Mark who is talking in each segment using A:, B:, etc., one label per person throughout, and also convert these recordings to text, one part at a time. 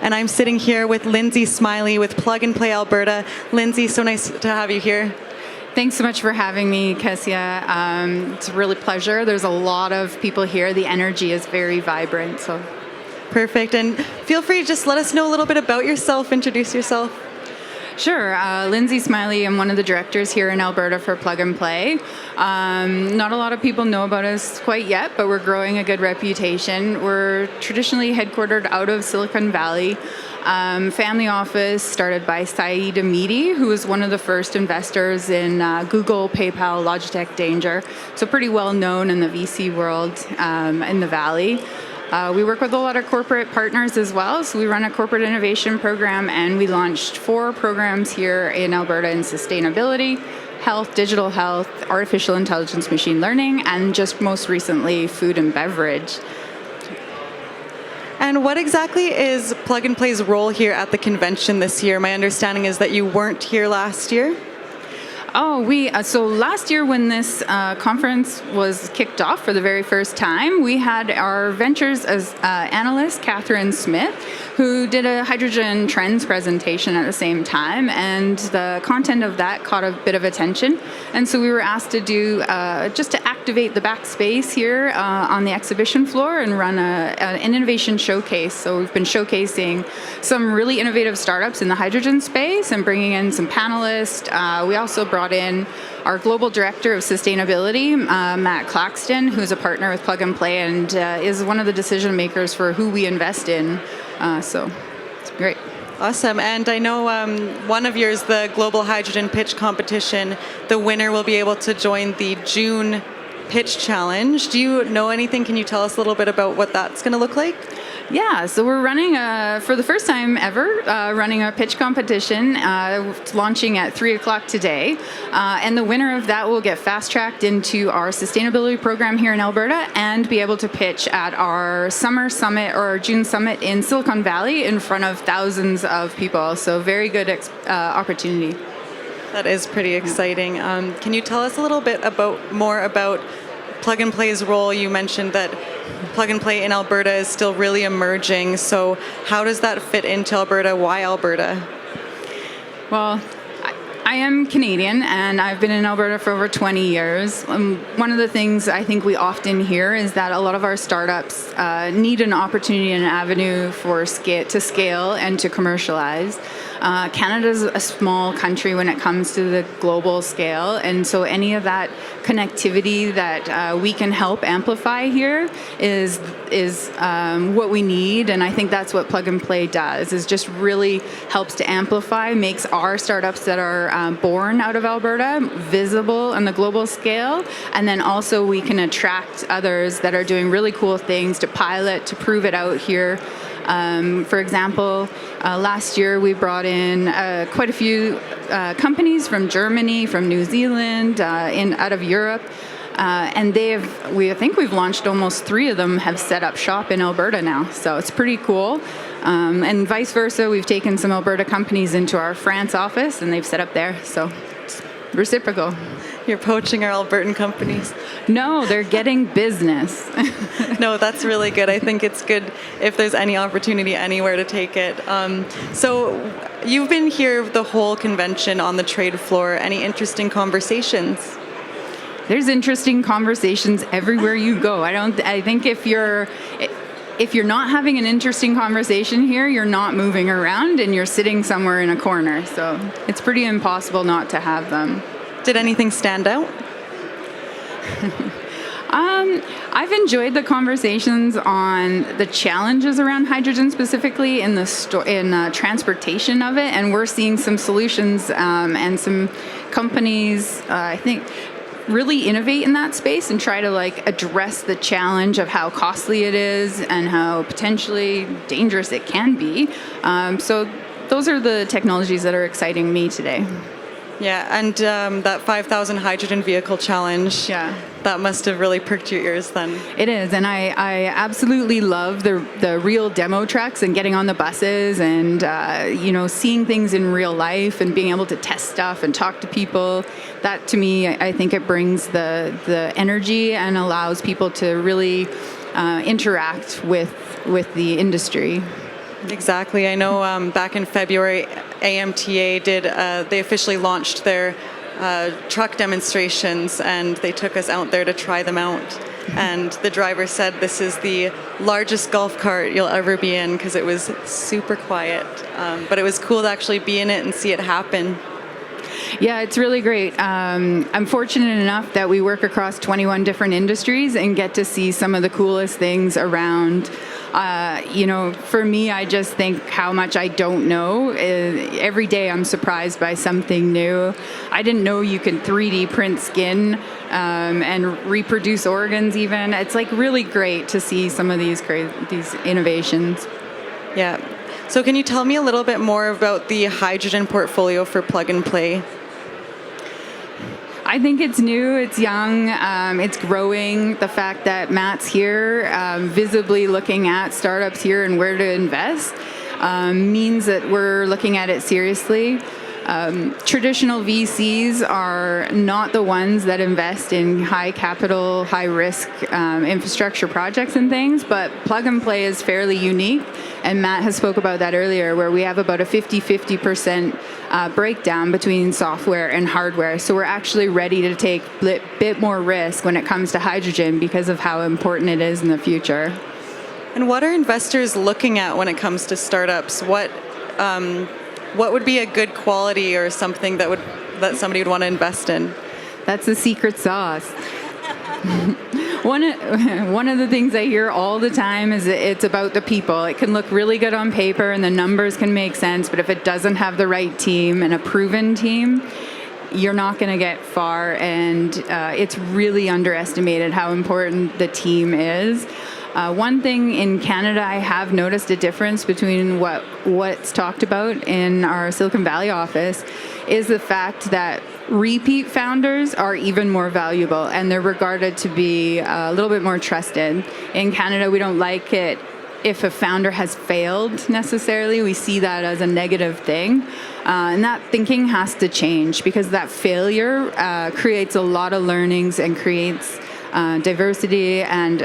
A: and I'm sitting here with Lindsay Smiley with Plug and Play Alberta. Lindsay, so nice to have you here.
B: Thanks so much for having me, Kessia. It's a really pleasure. There's a lot of people here. The energy is very vibrant. So,
A: perfect. And feel free to just let us know a little bit about yourself. Introduce yourself.
B: Sure. Lindsay Smiley. I'm one of the directors here in Alberta for Plug and Play. Not a lot of people know about us quite yet, but we're growing a good reputation. We're traditionally headquartered out of Silicon Valley. Family office started by Saeed Amidi, who was one of the first investors in Google, PayPal, Logitech, Danger. So pretty well known in the VC world in the Valley. We work with a lot of corporate partners as well. So we run a corporate innovation program, and we launched 4 programs here in Alberta in sustainability, health, digital health, artificial intelligence, machine learning, and just most recently, food and beverage.
A: And what exactly is Plug and Play's role here at the convention this year? My understanding is that you weren't here last year.
B: So last year when this conference was kicked off for the very first time, we had our ventures as analyst, Catherine Smith, who did a hydrogen trends presentation at the same time, and the content of that caught a bit of attention. And so we were asked to do, just to activate the back space here on the exhibition floor and run an innovation showcase. So we've been showcasing some really innovative startups in the hydrogen space and bringing in some panelists. We also brought in our global director of sustainability, Matt Claxton, who's a partner with Plug and Play and is one of the decision makers for who we invest in. So it's great.
A: Awesome. And I know one of yours, the Global Hydrogen Pitch Competition, the winner will be able to join the June Pitch Challenge. Do you know anything? Can you tell us a little bit about what that's going to look like?
B: Yeah, so we're running, for the first time ever, running a pitch competition, launching at 3 o'clock today. And the winner of that will get fast-tracked into our sustainability program here in Alberta and be able to pitch at our summer summit or June summit in Silicon Valley in front of thousands of people. So very good opportunity.
A: That is pretty exciting. Can you tell us a little bit more about Plug and Play's role? You mentioned that Plug and Play in Alberta is still really emerging. So how does that fit into Alberta? Why Alberta?
B: Well, I am Canadian, and I've been in Alberta for over 20 years. One of the things I think we often hear is that a lot of our startups need an opportunity and an avenue to scale and to commercialize. Canada's a small country when it comes to the global scale, and so any of that connectivity that we can help amplify here is what we need, and I think that's what Plug and Play does, is just really helps to amplify, makes our startups that are born out of Alberta visible on the global scale, and then also we can attract others that are doing really cool things to pilot, to prove it out here. For example, last year we brought in quite a few companies from Germany, from New Zealand, out of Europe, and I think we've launched almost 3 of them have set up shop in Alberta now, so it's pretty cool. And vice versa, we've taken some Alberta companies into our France office and they've set up there, so it's reciprocal.
A: You're poaching our Albertan companies.
B: No, they're getting business.
A: No, that's really good. I think it's good if there's any opportunity anywhere to take it. So you've been here the whole convention on the trade floor. Any interesting conversations?
B: There's interesting conversations everywhere you go. I think if you're not having an interesting conversation here, you're not moving around and you're sitting somewhere in a corner. So it's pretty impossible not to have them.
A: Did anything stand out?
B: I've enjoyed the conversations on the challenges around hydrogen, specifically in the transportation of it, and we're seeing some solutions and some companies, I think, really innovate in that space and try to address the challenge of how costly it is and how potentially dangerous it can be. So those are the technologies that are exciting me today.
A: Yeah, and that 5,000 hydrogen vehicle challenge, that must have really perked your ears then.
B: It is, and I absolutely love the real demo trucks and getting on the buses and seeing things in real life and being able to test stuff and talk to people. That, to me, I think it brings the energy and allows people to really interact with the industry.
A: Exactly. I know back in February, AMTA they officially launched their truck demonstrations, and they took us out there to try them out. And the driver said this is the largest golf cart you'll ever be in because it was super quiet. But it was cool to actually be in it and see it happen.
B: Yeah, it's really great. I'm fortunate enough that we work across 21 different industries and get to see some of the coolest things around. For me, I just think how much I don't know. Every day I'm surprised by something new. I didn't know you can 3D print skin and reproduce organs even. It's like really great to see some of these innovations.
A: Yeah. So can you tell me a little bit more about the hydrogen portfolio for Plug and Play?
B: I think it's new, it's young, it's growing. The fact that Matt's here, visibly looking at startups here and where to invest, means that we're looking at it seriously. Traditional VCs are not the ones that invest in high capital, high risk infrastructure projects and things, but Plug and Play is fairly unique. And Matt has spoke about that earlier, where we have about a 50-50% breakdown between software and hardware. So we're actually ready to take a bit more risk when it comes to hydrogen because of how important it is in the future.
A: And what are investors looking at when it comes to startups? What would be a good quality or something that somebody would want to invest in?
B: That's the secret sauce. One of the things I hear all the time is it's about the people. It can look really good on paper and the numbers can make sense, but if it doesn't have the right team and a proven team, you're not going to get far. And it's really underestimated how important the team is. One thing in Canada, I have noticed a difference between what's talked about in our Silicon Valley office is the fact that repeat founders are even more valuable and they're regarded to be a little bit more trusted. In Canada, we don't like it if a founder has failed necessarily. We see that as a negative thing. And that thinking has to change because that failure creates a lot of learnings and creates diversity and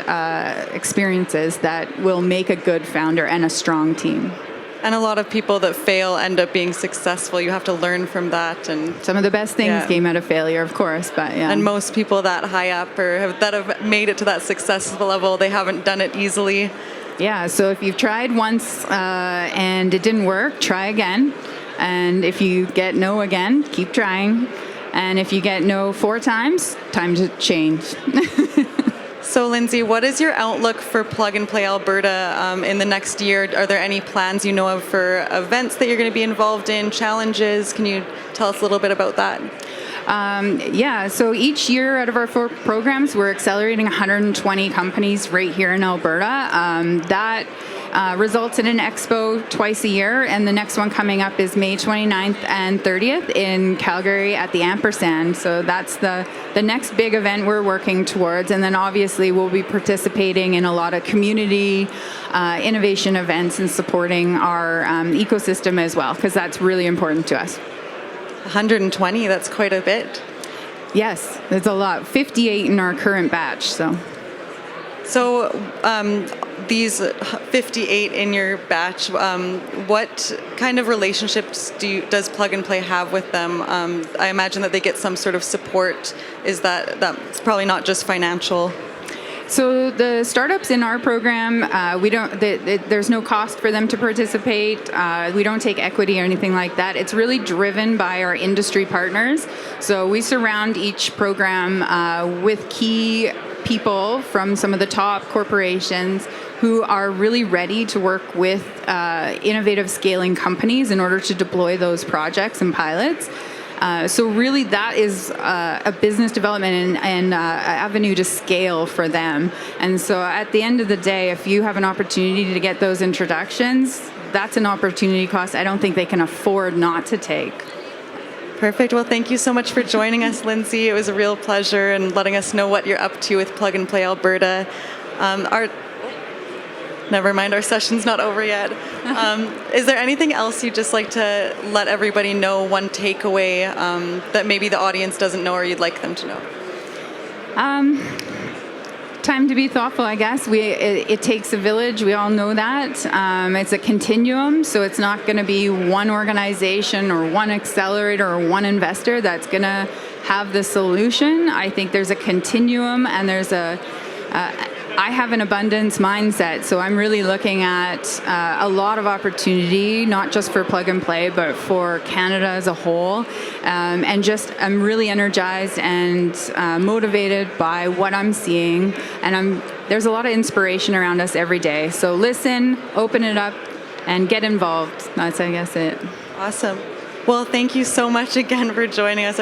B: experiences that will make a good founder and a strong team.
A: And a lot of people that fail end up being successful. You have to learn from that. And
B: some of the best things came out of failure, of course, but yeah.
A: And most people that high up or that have made it to that successful level, they haven't done it easily.
B: Yeah, so if you've tried once and it didn't work, try again. And if you get no again, keep trying. And if you get no 4 times, time to change.
A: So, Lindsay, what is your outlook for Plug and Play Alberta in the next year? Are there any plans you know of for events that you're going to be involved in, challenges? Can you tell us a little bit about that?
B: So each year out of our 4 programs, we're accelerating 120 companies right here in Alberta. That results in an expo twice a year, and the next one coming up is May 29th and 30th in Calgary at the Ampersand. So that's the next big event we're working towards, and then obviously we'll be participating in a lot of community innovation events and supporting our ecosystem as well, because that's really important to us.
A: 120, that's quite a bit.
B: Yes, it's a lot. 58 in our current batch, so.
A: So these 58 in your batch, what kind of relationships does Plug and Play have with them? I imagine that they get some sort of support. Is that's probably not just financial?
B: So the startups in our program, there's no cost for them to participate. We don't take equity or anything like that. It's really driven by our industry partners. So we surround each program with key people from some of the top corporations who are really ready to work with innovative scaling companies in order to deploy those projects and pilots. So really that is a business development and avenue to scale for them. And so at the end of the day, if you have an opportunity to get those introductions, that's an opportunity cost I don't think they can afford not to take.
A: Perfect. Well, thank you so much for joining us, Lindsay. It was a real pleasure and letting us know what you're up to with Plug and Play Alberta. Never mind, our session's not over yet. Is there anything else you'd just like to let everybody know, one takeaway that maybe the audience doesn't know or you'd like them to know?
B: time to be thoughtful, I guess. It takes a village. We all know that. It's a continuum, so it's not going to be one organization or one accelerator or one investor that's going to have the solution. I think there's a continuum, and there's I have an abundance mindset, so I'm really looking at a lot of opportunity, not just for Plug and Play, but for Canada as a whole. And just, I'm really energized and motivated by what I'm seeing. And there's a lot of inspiration around us every day. So listen, open it up, and get involved. That's, I guess, it.
A: Awesome. Well, thank you so much again for joining us.